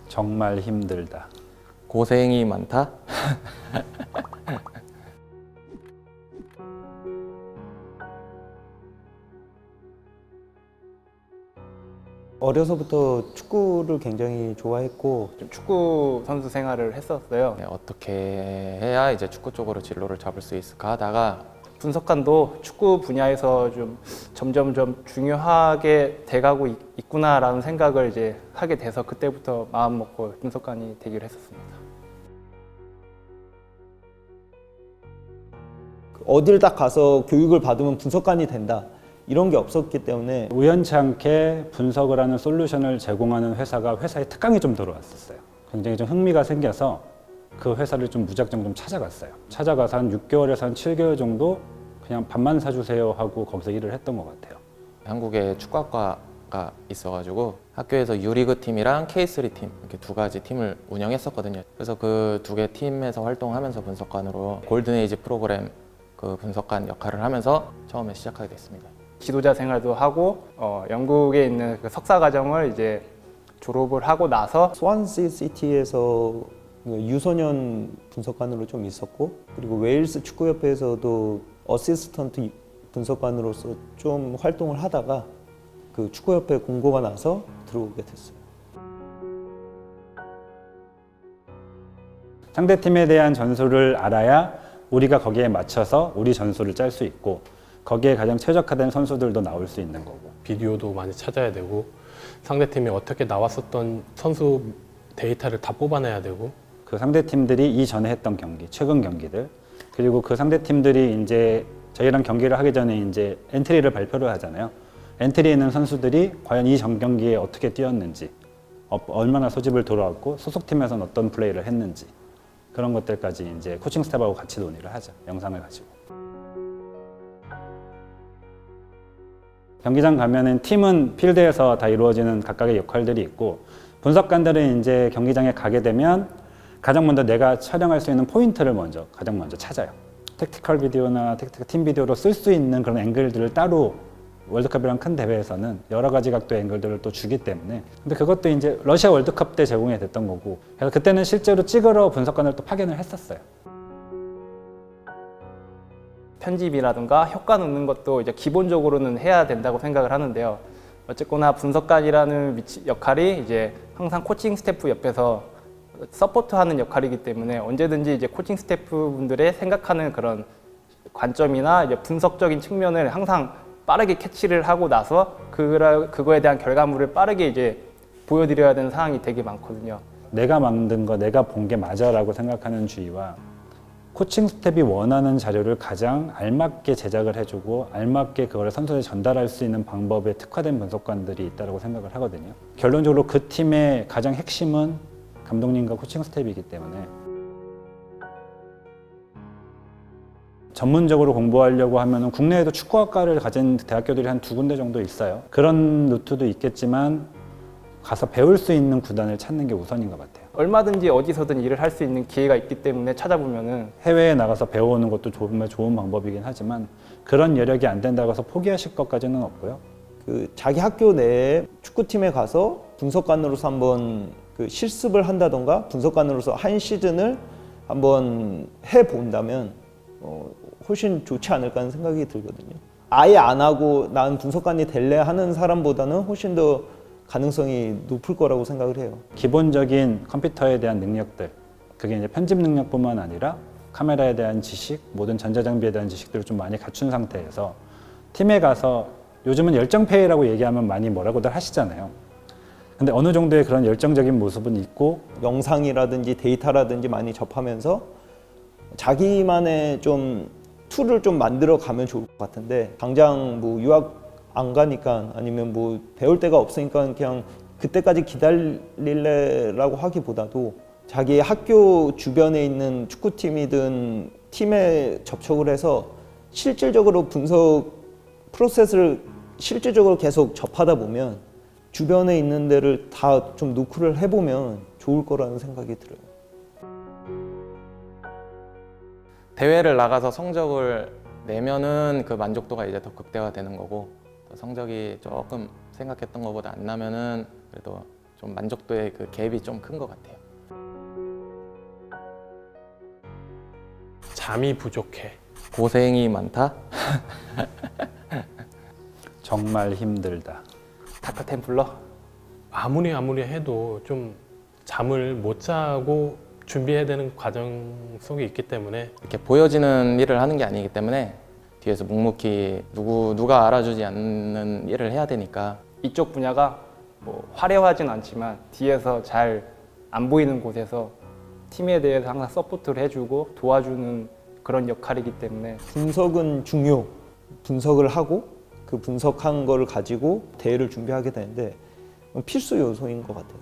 정말 힘들다. 고생이 많다. 어려서부터 축구를 굉장히 좋아했고 좀 축구 선수 생활을 했었어요. 네, 어떻게 해야 이제 축구 쪽으로 진로를 잡을 수 있을까 하다가 분석관도 축구 분야에서 좀 점점 중요하게 돼가고 있구나라는 생각을 이제 하게 돼서 그때부터 마음 먹고 분석관이 되기로 했었습니다. 어딜 딱 가서 교육을 받으면 분석관이 된다 이런 게 없었기 때문에 우연치 않게 분석을 하는 솔루션을 제공하는 회사가 회사에 특강이 좀 들어왔었어요. 굉장히 좀 흥미가 생겨서 그 회사를 좀 무작정 좀 찾아갔어요. 찾아가서 한 6개월에서 한 7개월 정도 그냥 밥만 사주세요 하고 거기서 일을 했던 것 같아요. 한국에 축구학과가 있어가지고 학교에서 유리그 팀이랑 K3 팀 이렇게 두 가지 팀을 운영했었거든요. 그래서 그 두 개 팀에서 활동하면서 분석관으로 골든에이지 프로그램 그 분석관 역할을 하면서 처음에 시작하게 됐습니다. 지도자 생활도 하고 영국에 있는 그 석사 과정을 이제 졸업을 하고 나서 스완시 시티에서 유소년 분석관으로 좀 있었고 그리고 웨일스 축구협회에서도 어시스턴트 분석관으로서 좀 활동을 하다가 그 축구협회 공고가 나서 들어오게 됐어요. 상대팀에 대한 전술을 알아야 우리가 거기에 맞춰서 우리 전술을 짤 수 있고 거기에 가장 최적화된 선수들도 나올 수 있는 거고. 비디오도 많이 찾아야 되고 상대팀이 어떻게 나왔었던 선수 데이터를 다 뽑아내야 되고 그 상대팀들이 이전에 했던 경기, 최근 경기들 그리고 그 상대팀들이 이제 저희랑 경기를 하기 전에 이제 엔트리를 발표를 하잖아요. 엔트리에 있는 선수들이 과연 이 전 경기에 어떻게 뛰었는지 얼마나 소집을 돌아왔고 소속팀에서는 어떤 플레이를 했는지 그런 것들까지 이제 코칭 스태프하고 같이 논의를 하죠. 영상을 가지고. 경기장 가면은 팀은 필드에서 다 이루어지는 각각의 역할들이 있고 분석관들은 이제 경기장에 가게 되면 가장 먼저 내가 촬영할 수 있는 포인트를 가장 먼저 찾아요. 택티컬 비디오나 팀 비디오로 쓸 수 있는 그런 앵글들을 따로 월드컵이랑 큰 대회에서는 여러 가지 각도의 앵글들을 또 주기 때문에 근데 그것도 이제 러시아 월드컵 때 제공이 됐던 거고 그래서 그때는 실제로 찍으러 분석관을 또 파견을 했었어요. 편집이라든가 효과 넣는 것도 이제 기본적으로는 해야 된다고 생각을 하는데요. 어쨌거나 분석관이라는 역할이 이제 항상 코칭 스태프 옆에서 서포트하는 역할이기 때문에 언제든지 이제 코칭 스태프 분들의 생각하는 그런 관점이나 이제 분석적인 측면을 항상 빠르게 캐치를 하고 나서 그거에 대한 결과물을 빠르게 이제 보여드려야 되는 상황이 되게 많거든요. 내가 만든 거, 내가 본 게 맞아라고 생각하는 주의와 코칭 스텝이 원하는 자료를 가장 알맞게 제작을 해주고 알맞게 그걸 선수에 전달할 수 있는 방법에 특화된 분석관들이 있다고 생각을 하거든요. 결론적으로 그 팀의 가장 핵심은 감독님과 코칭 스텝이기 때문에 전문적으로 공부하려고 하면 국내에도 축구학과를 가진 대학교들이 한 2군데 정도 있어요. 그런 루트도 있겠지만 가서 배울 수 있는 구단을 찾는 게 우선인 것 같아요. 얼마든지 어디서든 일을 할 수 있는 기회가 있기 때문에 찾아보면은 해외에 나가서 배워오는 것도 정말 좋은 방법이긴 하지만 그런 여력이 안 된다고 해서 포기하실 것까지는 없고요. 그 자기 학교 내에 축구팀에 가서 분석관으로서 한번 그 실습을 한다던가 분석관으로서 한 시즌을 한번 해본다면 훨씬 좋지 않을까 하는 생각이 들거든요. 아예 안 하고 난 분석관이 될래 하는 사람보다는 훨씬 더 가능성이 높을 거라고 생각을 해요. 기본적인 컴퓨터에 대한 능력들, 그게 이제 편집 능력뿐만 아니라 카메라에 대한 지식, 모든 전자장비에 대한 지식들을 좀 많이 갖춘 상태에서 팀에 가서 요즘은 열정페이라고 얘기하면 많이 뭐라고들 하시잖아요. 근데 어느 정도의 그런 열정적인 모습은 있고 영상이라든지 데이터라든지 많이 접하면서 자기만의 좀 툴을 좀 만들어 가면 좋을 것 같은데 당장 뭐 유학 안 가니까 아니면 뭐 배울 데가 없으니까 그냥 그때까지 기다릴래라고 하기보다도 자기 학교 주변에 있는 축구팀이든 팀에 접촉을 해서 실질적으로 분석 프로세스를 실질적으로 계속 접하다 보면 주변에 있는 데를 다 좀 노크를 해보면 좋을 거라는 생각이 들어요. 대회를 나가서 성적을 내면은 그 만족도가 이제 더 극대화되는 거고 성적이 조금 생각했던 것보다 안 나면은 그래도 좀 만족도의 그 갭이 좀 큰 것 같아요. 잠이 부족해. 고생이 많다. 정말 힘들다. 닥터 템플러. 아무리 해도 좀 잠을 못 자고 준비해야 되는 과정 속에 있기 때문에 이렇게 보여지는 일을 하는 게 아니기 때문에 뒤에서 묵묵히 누가 알아주지 않는 일을 해야 되니까 이쪽 분야가 뭐 화려하진 않지만 뒤에서 잘 안 보이는 곳에서 팀에 대해서 항상 서포트를 해주고 도와주는 그런 역할이기 때문에 분석은 중요. 분석을 하고 그 분석한 거를 가지고 대회를 준비하게 되는데 필수 요소인 것 같아요.